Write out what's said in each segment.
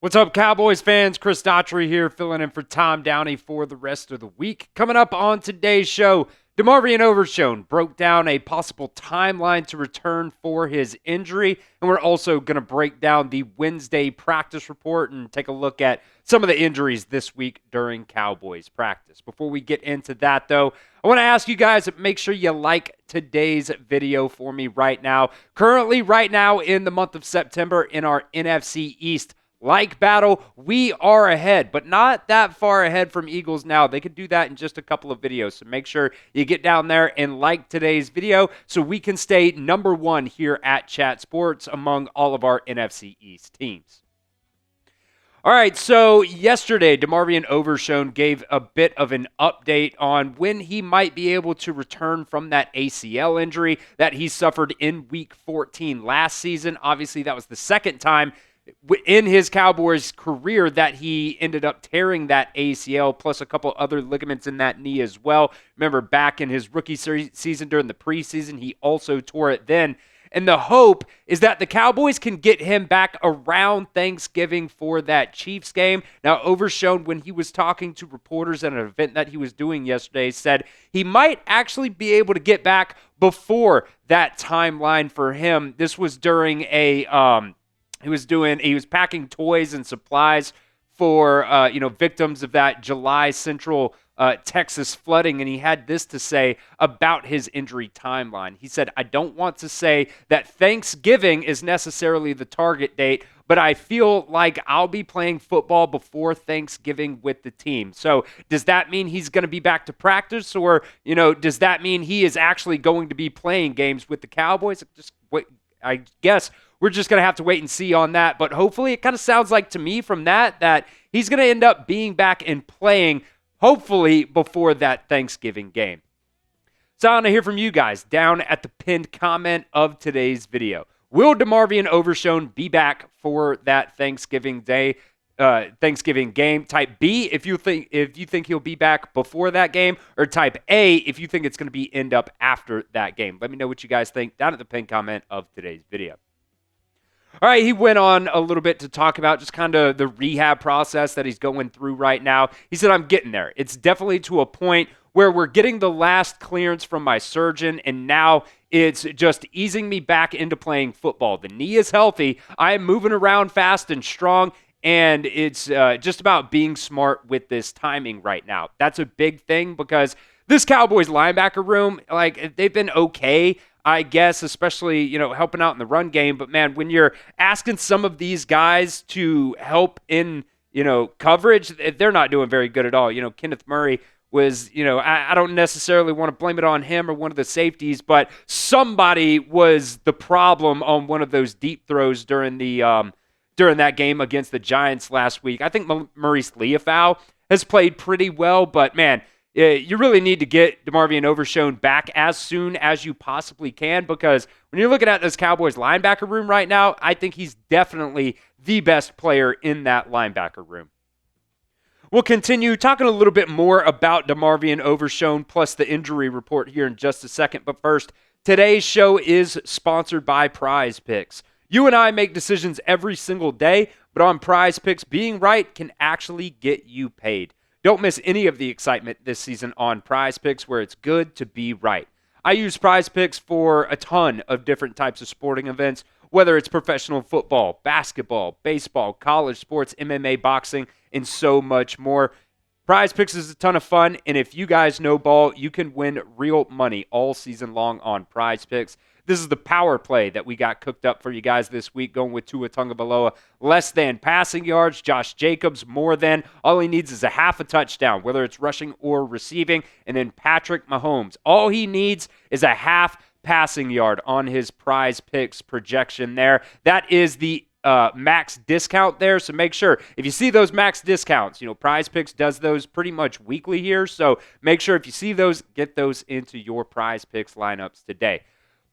What's up, Cowboys fans? Chris Daughtry here, filling in for Tom Downey for the rest of the week. Coming up on today's show, DeMarvion Overshown broke down a possible timeline to return for his injury, and we're also going to break down the Wednesday practice report and take a look at some of the injuries this week during Cowboys practice. Before we get into that, though, I want to ask you guys to make sure you like today's video for me right now. Currently, right now in the month of September in our NFC East like battle, we are ahead, but not that far ahead from Eagles now. They could do that in just a couple of videos, so make sure you get down there and like today's video so we can stay number one here at Chat Sports among all of our NFC East teams. All right, so yesterday, DeMarvion Overshown gave a bit of an update on when he might be able to return from that ACL injury that he suffered in Week 14 last season. Obviously, that was the second time in his Cowboys career that he ended up tearing that ACL, plus a couple other ligaments in that knee as well. Remember, back in his rookie season during the preseason, he also tore it then. And the hope is that the Cowboys can get him back around Thanksgiving for that Chiefs game. Now, Overshown, when he was talking to reporters at an event that he was doing yesterday, said he might actually be able to get back before that timeline for him. This was during He was packing toys and supplies for, victims of that July Central Texas flooding, and he had this to say about his injury timeline. He said, "I don't want to say that Thanksgiving is necessarily the target date, but I feel like I'll be playing football before Thanksgiving with the team." So does that mean he's going to be back to practice, or, does that mean he is actually going to be playing games with the Cowboys? I guess we're just going to have to wait and see on that. But hopefully it kind of sounds like to me from that he's going to end up being back and playing, hopefully, before that Thanksgiving game. So I want to hear from you guys down at the pinned comment of today's video. Will DeMarvion Overshown be back for that Thanksgiving game? Type B if you think he'll be back before that game, or type A if you think it's going to end up after that game. Let me know what you guys think down at the pinned comment of today's video. All right, he went on a little bit to talk about just kind of the rehab process that he's going through right now. He said, "I'm getting there. It's definitely to a point where we're getting the last clearance from my surgeon, and now it's just easing me back into playing football. The knee is healthy. I am moving around fast and strong, and it's just about being smart with this timing right now." That's a big thing because this Cowboys linebacker room, they've been okay, I guess, especially, helping out in the run game. But, man, when you're asking some of these guys to help in, coverage, they're not doing very good at all. Kenneth Murray was, I don't necessarily want to blame it on him or one of the safeties, but somebody was the problem on one of those deep throws during that game against the Giants last week. I think Maurice Leafau has played pretty well, but, man, you really need to get DeMarvion Overshown back as soon as you possibly can, because when you're looking at this Cowboys linebacker room right now, I think he's definitely the best player in that linebacker room. We'll continue talking a little bit more about DeMarvion Overshown plus the injury report here in just a second. But first, today's show is sponsored by Prize Picks. You and I make decisions every single day, but on Prize Picks, being right can actually get you paid. Don't miss any of the excitement this season on Prize Picks, where it's good to be right. I use Prize Picks for a ton of different types of sporting events, whether it's professional football, basketball, baseball, college sports, MMA, boxing, and so much more. Prize Picks is a ton of fun, and if you guys know ball, you can win real money all season long on Prize Picks. This is the power play that we got cooked up for you guys this week, going with Tua Tagovailoa. Less than passing yards. Josh Jacobs more than. All he needs is a half a touchdown, whether it's rushing or receiving. And then Patrick Mahomes. All he needs is a half passing yard on his Prize Picks projection there. That is the max discount there, so make sure if you see those max discounts, Prize Picks does those pretty much weekly here, so make sure if you see those, get those into your Prize Picks lineups today.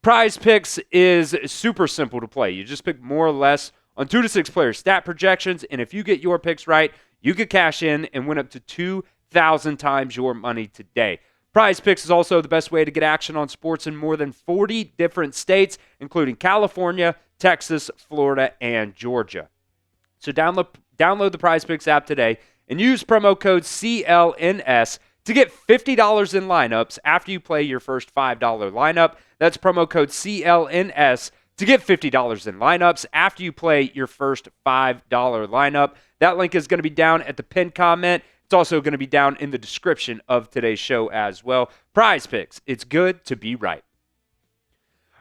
Prize Picks is super simple to play. You just pick more or less on 2 to 6 player stat projections, and if you get your picks right, you could cash in and win up to 2,000 times your money today. Prize Picks is also the best way to get action on sports in more than 40 different states, including California, Texas, Florida, and Georgia. So download Download the PrizePicks app today and use promo code CLNS to get $50 in lineups after you play your first $5 lineup. That's promo code CLNS to get $50 in lineups after you play your first $5 lineup. That link is going to be down at the pinned comment. It's also going to be down in the description of today's show as well. PrizePicks, it's good to be right.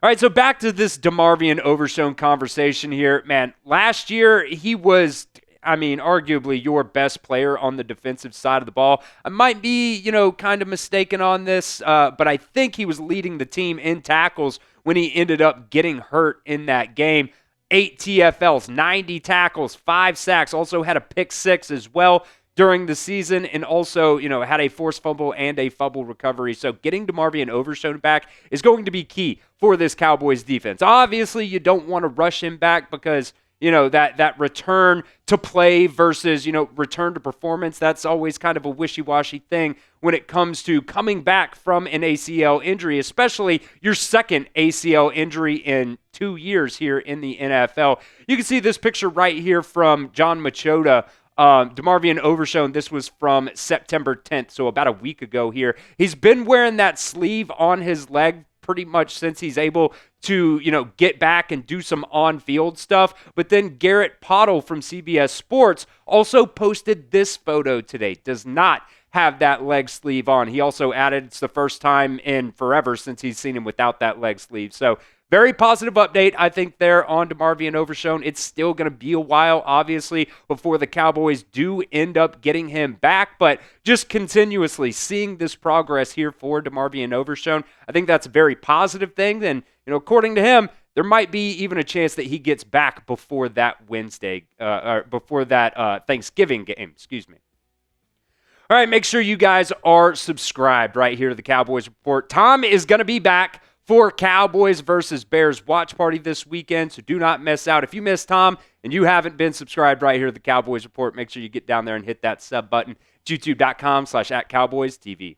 All right, so back to this DeMarvion Overshown conversation here. Man, last year he was, arguably your best player on the defensive side of the ball. I might be, kind of mistaken on this, but I think he was leading the team in tackles when he ended up getting hurt in that game. 8 TFLs, 90 tackles, 5 sacks, also had a pick 6 as well during the season, and also, had a forced fumble and a fumble recovery. So getting DeMarvion Overshown back is going to be key for this Cowboys defense. Obviously, you don't want to rush him back because, that return to play versus, return to performance, that's always kind of a wishy-washy thing when it comes to coming back from an ACL injury, especially your second ACL injury in 2 years here in the NFL. You can see this picture right here from John Machota. DeMarvion Overshown, this was from September 10th, so about a week ago here. He's been wearing that sleeve on his leg pretty much since he's able to, get back and do some on-field stuff. But then Garrett Pottle from CBS Sports also posted this photo today. Does not have that leg sleeve on. He also added it's the first time in forever since he's seen him without that leg sleeve. So very positive update, I think, there on DeMarvion Overshown. It's still going to be a while, obviously, before the Cowboys do end up getting him back. But just continuously seeing this progress here for DeMarvion Overshown, I think that's a very positive thing. And, according to him, there might be even a chance that he gets back before that Thanksgiving game. Excuse me. All right, make sure you guys are subscribed right here to the Cowboys Report. Tom is going to be back for Cowboys versus Bears watch party this weekend, so do not miss out. If you missed Tom and you haven't been subscribed right here to the Cowboys Report, make sure you get down there and hit that sub button, youtube.com/@CowboysTV.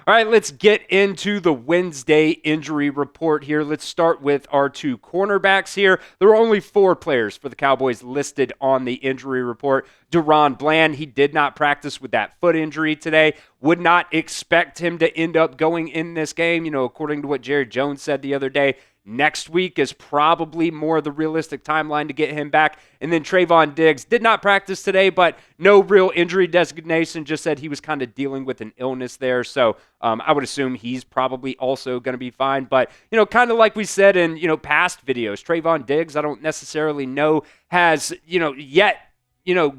All right, let's get into the Wednesday injury report here. Let's start with our 2 cornerbacks here. There are only 4 players for the Cowboys listed on the injury report. Deron Bland, he did not practice with that foot injury today. Would not expect him to end up going in this game. According to what Jerry Jones said the other day, next week is probably more the realistic timeline to get him back. And then Trevon Diggs did not practice today, but no real injury designation, just said he was kind of dealing with an illness there. So I would assume he's probably also going to be fine. But, kind of like we said in, past videos, Trevon Diggs, I don't necessarily know has, yet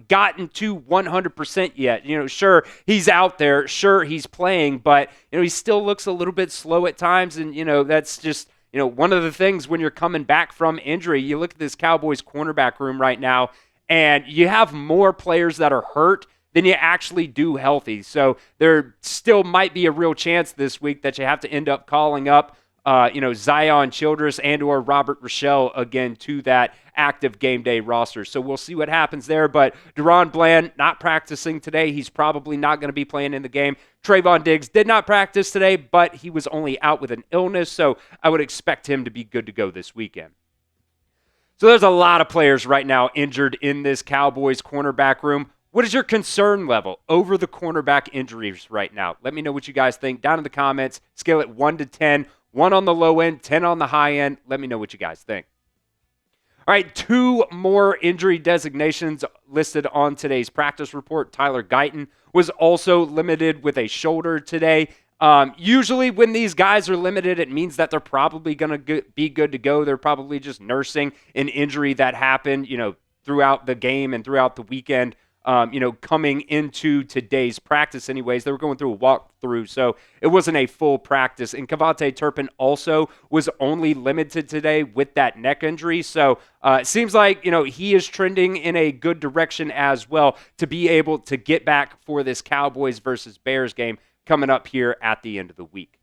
gotten to 100% yet. Sure, he's out there. Sure, he's playing, but, he still looks a little bit slow at times. And, that's just, one of the things when you're coming back from injury, you look at this Cowboys cornerback room right now, and you have more players that are hurt than you actually do healthy. So there still might be a real chance this week that you have to end up calling up, Zion Childress and or Robert Rochelle again to that active game day roster. So we'll see what happens there. But Deron Bland not practicing today. He's probably not going to be playing in the game. Trevon Diggs did not practice today, but he was only out with an illness. So I would expect him to be good to go this weekend. So there's a lot of players right now injured in this Cowboys cornerback room. What is your concern level over the cornerback injuries right now? Let me know what you guys think down in the comments. Scale it 1 to 10. 1 on the low end, 10 on the high end. Let me know what you guys think. All right, 2 more injury designations listed on today's practice report. Tyler Guyton was also limited with a shoulder today. Usually when these guys are limited, it means that they're probably going to be good to go. They're probably just nursing an injury that happened, throughout the game and throughout the weekend. Coming into today's practice anyways. They were going through a walkthrough, so it wasn't a full practice. And Kavontae Turpin also was only limited today with that neck injury. So it seems like, he is trending in a good direction as well to be able to get back for this Cowboys versus Bears game coming up here at the end of the week.